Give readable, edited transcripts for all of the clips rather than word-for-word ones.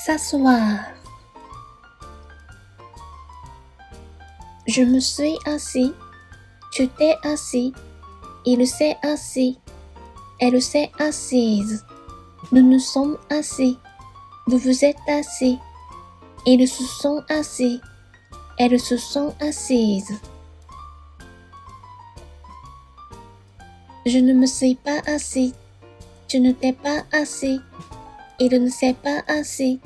S'asseoir. Je me suis assis, tu t'es assis, il s'est assis, elle s'est assise, nous nous sommes assis, vous vous êtes assis, ils se sont assis, elles se sont assises. Je ne me suis pas assis, tu ne t'es pas assis, il ne s'est pas assis,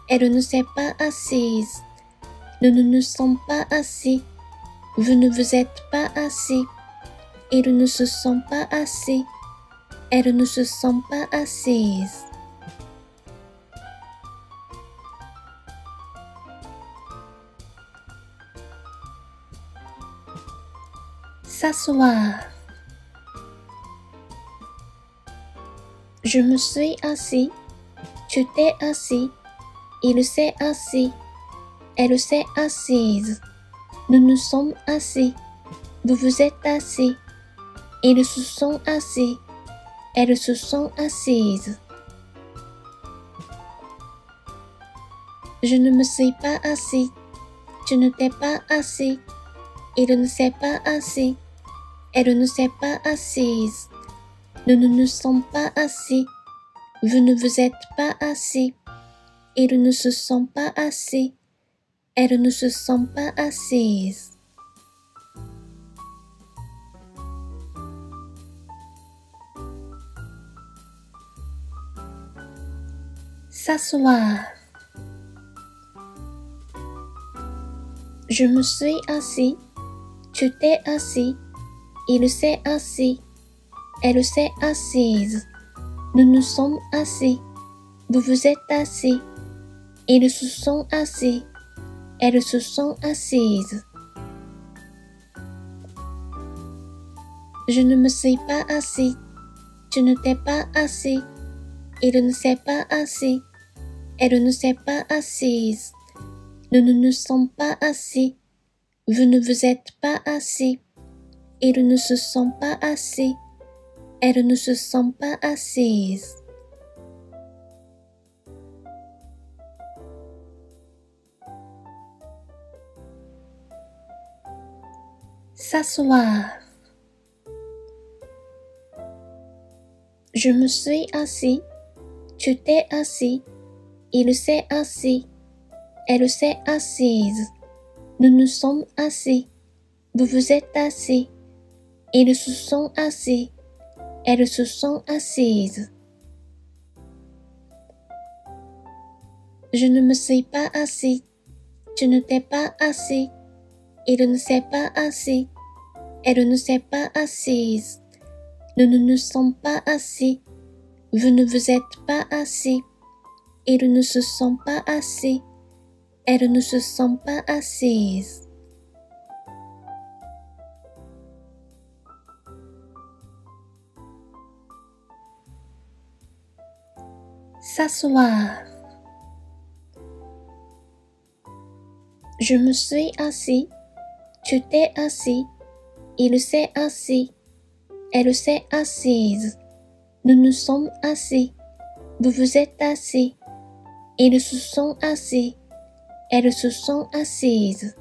elle ne s'est pas assise. Nous ne nous sommes pas assis, vous ne vous êtes pas assis, ils ne se sont pas assis, elles ne se sont pas assises. S'asseoir. Je me suis assis, tu t'es assis, il s'est assis, elle s'est assise, nous nous sommes assis, vous vous êtes assis, ils se sont assis, elles se sont assises. Je ne me suis pas assis, tu ne t'es pas assis, il ne s'est pas assis, elle ne s'est pas assise, nous ne nous sommes pas assis, vous ne vous êtes pas assis, ils ne se sont pas assis, elles ne se sont pas assises. S'asseoir. Je me suis assis, tu t'es assis, il s'est assis, elle s'est assise, nous nous sommes assis, vous vous êtes assis, ils se sont assis, elles se sont assises. Je ne me suis pas assis, tu ne t'es pas assis, il ne s'est pas assis, elle ne s'est pas assise, nous ne nous sommes pas assis, vous ne vous êtes pas assis, ils ne se sont pas assis, elles ne se sont pas assises. S'asseoir. Je me suis assis, tu t'es assis, il s'est assis, elle s'est assise, nous nous sommes assis, vous vous êtes assis, ils se sont assis, elles se sont assises. Je ne me suis pas assis, tu ne t'es pas assis, il ne s'est pas assis, elle ne s'est pas assise, nous ne nous sommes pas assis, vous ne vous êtes pas assis, ils ne se sont pas assis, elles ne se sont pas assises. S'asseoir. Je me suis assis, tu t'es assis, il s'est assis, elle s'est assise, nous nous sommes assis, vous vous êtes assis, ils se sont assis, elles se sont assises.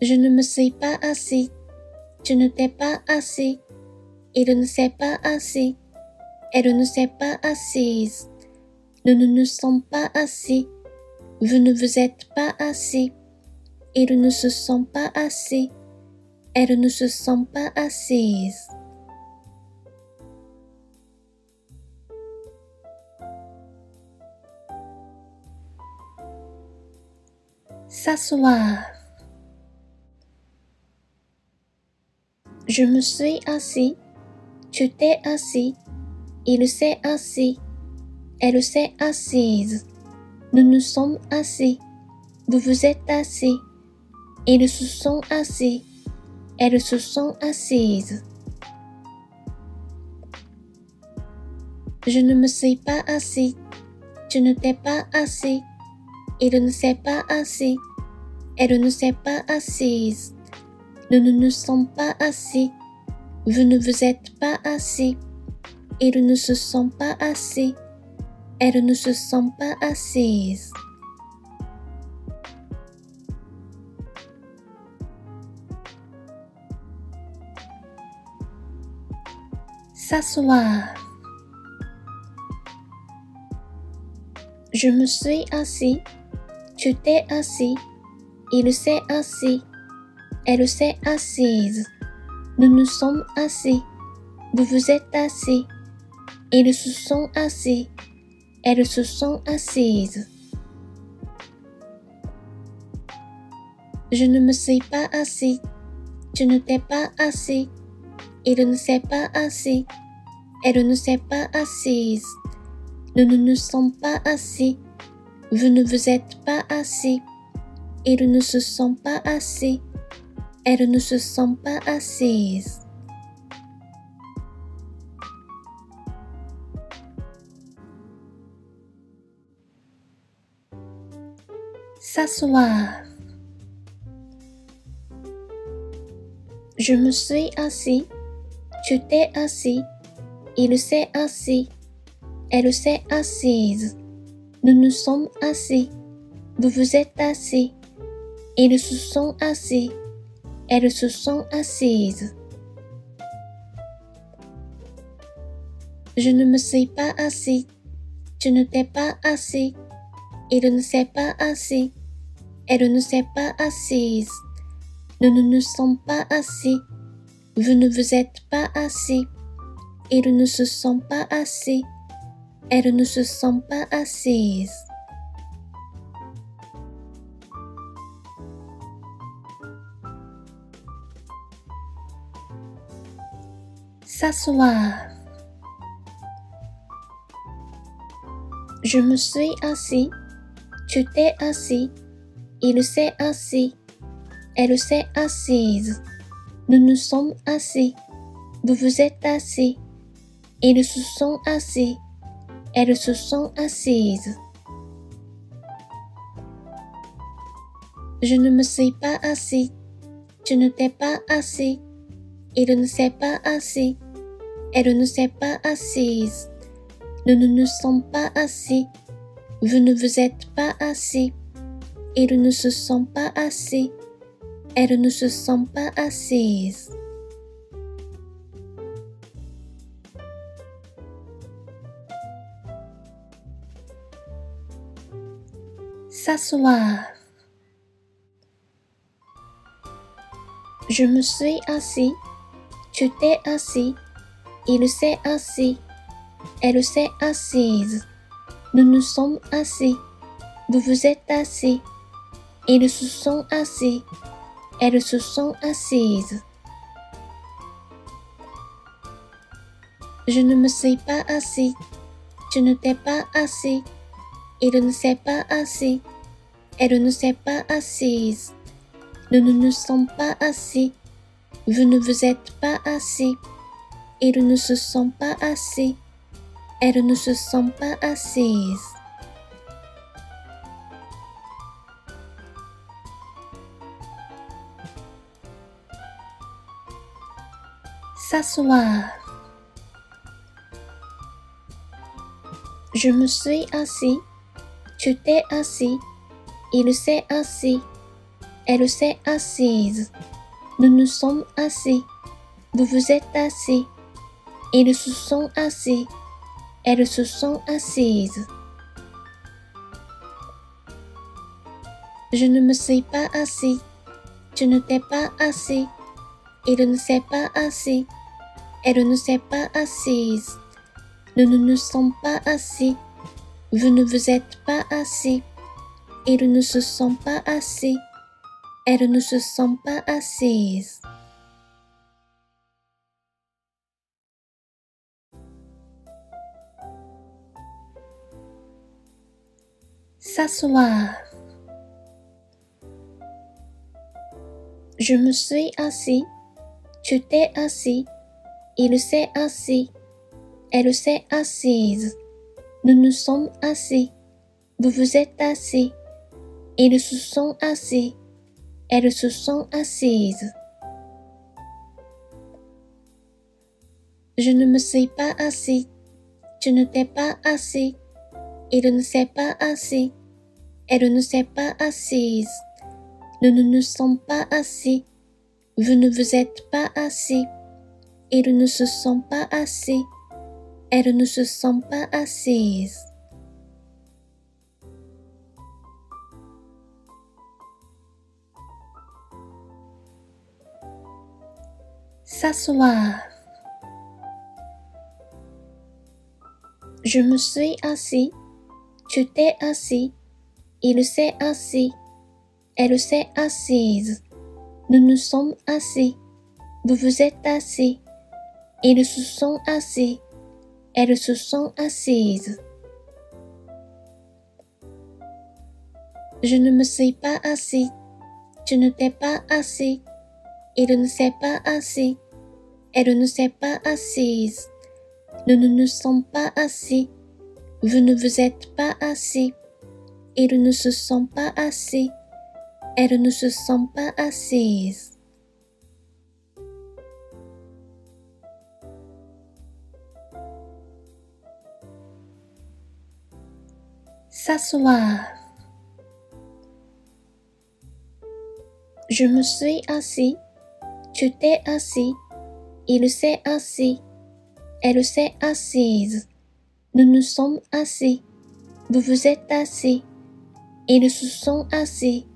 Je ne me suis pas assis, tu ne t'es pas assis, il ne s'est pas assis, elle ne s'est pas assise, nous ne nous sommes pas assis, vous ne vous êtes pas assis, ils ne se sont pas assis, elles ne se sont pas assises. S'asseoir. Je me suis assis, tu t'es assis, il s'est assis, elle s'est assise, nous nous sommes assis, vous vous êtes assis, ils se sont assis, elles se sont assises. Je ne me suis pas assis, tu ne t'es pas assis, il ne s'est pas assis, elle ne s'est pas assise, nous ne nous sommes pas assis, vous ne vous êtes pas assis, Ils ne se sont pas assis. Elles ne se sont pas assises. S'asseoir. Je me suis assis. Tu t'es assis. Il s'est assis. Elle s'est assise. Nous nous sommes assis. Vous vous êtes assis. Ils se sont assis. Elles se sont assises. Je ne me suis pas assis. Tu ne t'es pas assis. Il ne s'est pas assis. Elle ne s'est pas assise. Nous ne nous sommes pas assis. Vous ne vous êtes pas assis. Ils ne se sont pas assis. Elles ne se sont pas assises. S'asseoir. Je me suis assis. Tu t'es assis. Il s'est assis. Elle s'est assise. Nous nous sommes assis. Vous vous êtes assis. Ils se sont assis. Elles se sont assises. Je ne me suis pas assis. Tu ne t'es pas assis. Il ne s'est pas assis. Elle ne s'est pas assise. Nous ne nous sommes pas assis. Vous ne vous êtes pas assis. Ils ne se sont pas assis. Elles ne se sont pas assises. S'asseoir. Je me suis assis. Tu t'es assis. Il s'est assis. Elle s'est assise. Nous nous sommes assis. Vous vous êtes assis. Ils se sont assis. Elles se sont assises. Je ne me suis pas assis. Tu ne t'es pas assis. Il ne s'est pas assis. Elle ne s'est pas assise. Nous ne nous sommes pas assis. Vous ne vous êtes pas assis. Ils ne se sont pas assis. Elles ne se sont pas assises. S'asseoir. Je me suis assis. Tu t'es assis. Il s'est assis. Elle s'est assise. Nous nous sommes assis. Vous vous êtes assis. Ils se sont assis. Elles se sont assises. Je ne me suis pas assis. Tu ne t'es pas assis. Il ne s'est pas assis. Elle ne s'est pas assise. Nous ne nous sommes pas assis. Vous ne vous êtes pas assis. Ils ne se sont pas assis. Elles ne se sont pas assises. S'asseoir. Je me suis assis. Tu t'es assis. Il s'est assis. Elle s'est assise. Nous nous sommes assis. Vous vous êtes assis. Ils se sont assis. Elles se sont assises. Je ne me suis pas assis. Tu ne t'es pas assis. Il ne s'est pas assis. Elle ne s'est pas assise. Nous ne nous sommes pas assis. Vous ne vous êtes pas assis. Ils ne se sont pas assis. Elles ne se sont pas assises. S'asseoir. Je me suis assis. Tu t'es assis. Il s'est assis. Elle s'est assise. Nous nous sommes assis. Vous vous êtes assis. Ils se sont assis. Elles se sont assises. Je ne me suis pas assis. Tu ne t'es pas assis. Il ne s'est pas assis. Elle ne s'est pas assise. Nous ne nous sommes pas assis. Vous ne vous êtes pas assis. Ils ne se sont pas assis. Elles ne se sont pas assises. S'asseoir. Je me suis assis. Tu t'es assis. Il s'est assis. Elle s'est assise. Nous nous sommes assis. Vous vous êtes assis. Ils se sont assis. Elles se sont assises. Je ne me suis pas assis. Tu ne t'es pas assis. Il ne s'est pas assis. Elle ne s'est pas assise. Nous ne nous sommes pas assis. Vous ne vous êtes pas assis. Ils ne se sont pas assis. Elles ne se sont pas assises. S'asseoir. Je me suis assis. Tu t'es assis. Il s'est assis. Elle s'est assise. Nous nous sommes assis. Vous vous êtes assis. Ils se sont assis.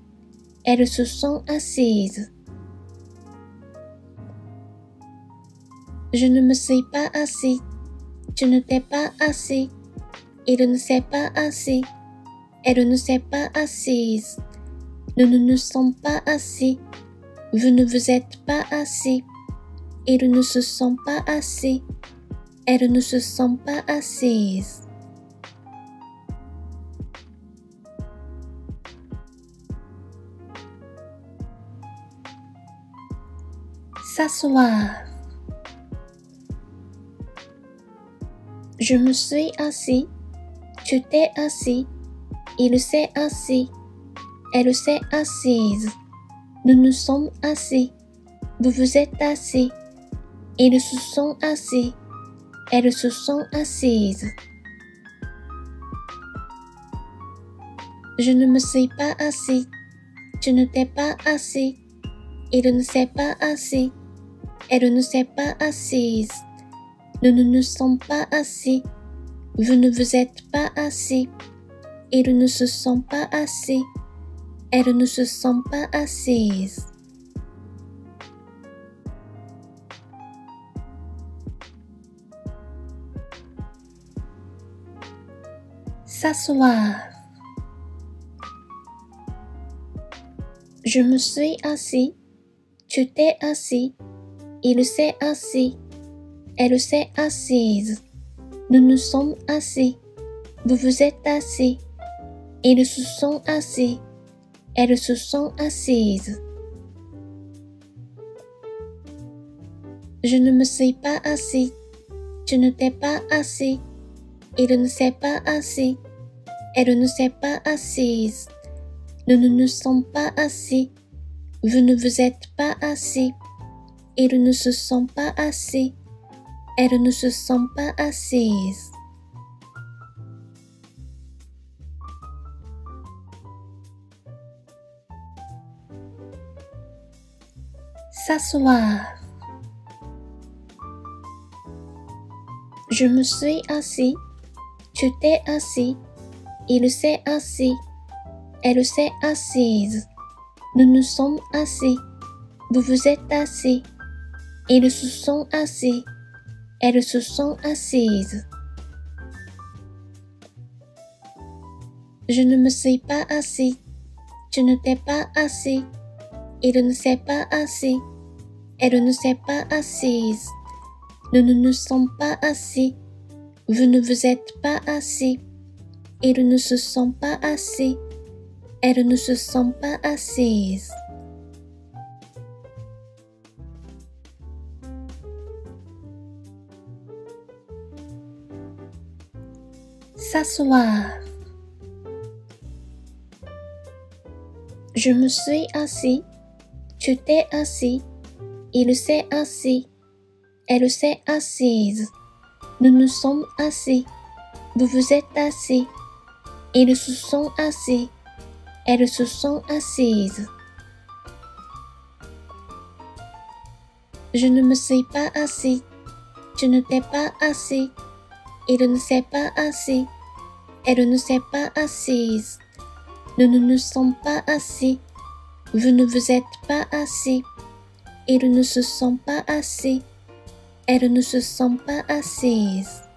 Elles se sont assises. Je ne me suis pas assis. Tu ne t'es pas assis. Il ne s'est pas assis. Elle ne s'est pas assise. Nous ne nous sommes pas assis. Vous ne vous êtes pas assis. Ils ne se sont pas assis. Elles ne se sont pas assises. S'asseoir. Je me suis assis. Tu t'es assis. Il s'est assis. Elle s'est assise. Nous nous sommes assis. Vous vous êtes assis. Ils se sont assis. Elles se sont assises. Je ne me suis pas assis. Tu ne t'es pas assis. Il ne s'est pas assis. Elle ne s'est pas assise. Nous ne nous sommes pas assis. Vous ne vous êtes pas assis. Ils ne se sont pas assis. Elles ne se sont pas assises. S'asseoir. Je me suis assis. Tu t'es assis. Il s'est assis. Elle s'est assise. Nous nous sommes assis. Vous vous êtes assis. Ils se sont assis. Elles se sont assises. Je ne me suis pas assis. Tu ne t'es pas assis. Il ne s'est pas assis. Elle ne s'est pas assise. Nous ne nous sommes pas assis. Vous ne vous êtes pas assis. Ils ne se sont pas assis. Elles ne se sont pas assises. S'asseoir. Je me suis assis. Tu t'es assis. Il s'est assis. Elle s'est assise. Nous nous sommes assis. Vous vous êtes assis. Ils se sont assis. Elles se sont assises. Je ne me suis pas assis. Tu ne t'es pas assis. Il ne s'est pas assis. Elle ne s'est pas assise. Nous ne nous sommes pas assis. Vous ne vous êtes pas assis. Ils ne se sont pas assis. Elles ne se sont pas assises. S'asseoir. Je me suis assis. Tu t'es assis. Il s'est assis. Elle s'est assise. Nous nous sommes assis. Vous vous êtes assis. Ils se sont assis. Elles se sont assises. Je ne me suis pas assis. Tu ne t'es pas assis. Il ne s'est pas assis. Elle ne s'est pas assise. Nous ne nous sommes pas assis. Vous ne vous êtes pas assis. Ils ne se sont pas assis. Elles ne se sont pas assises.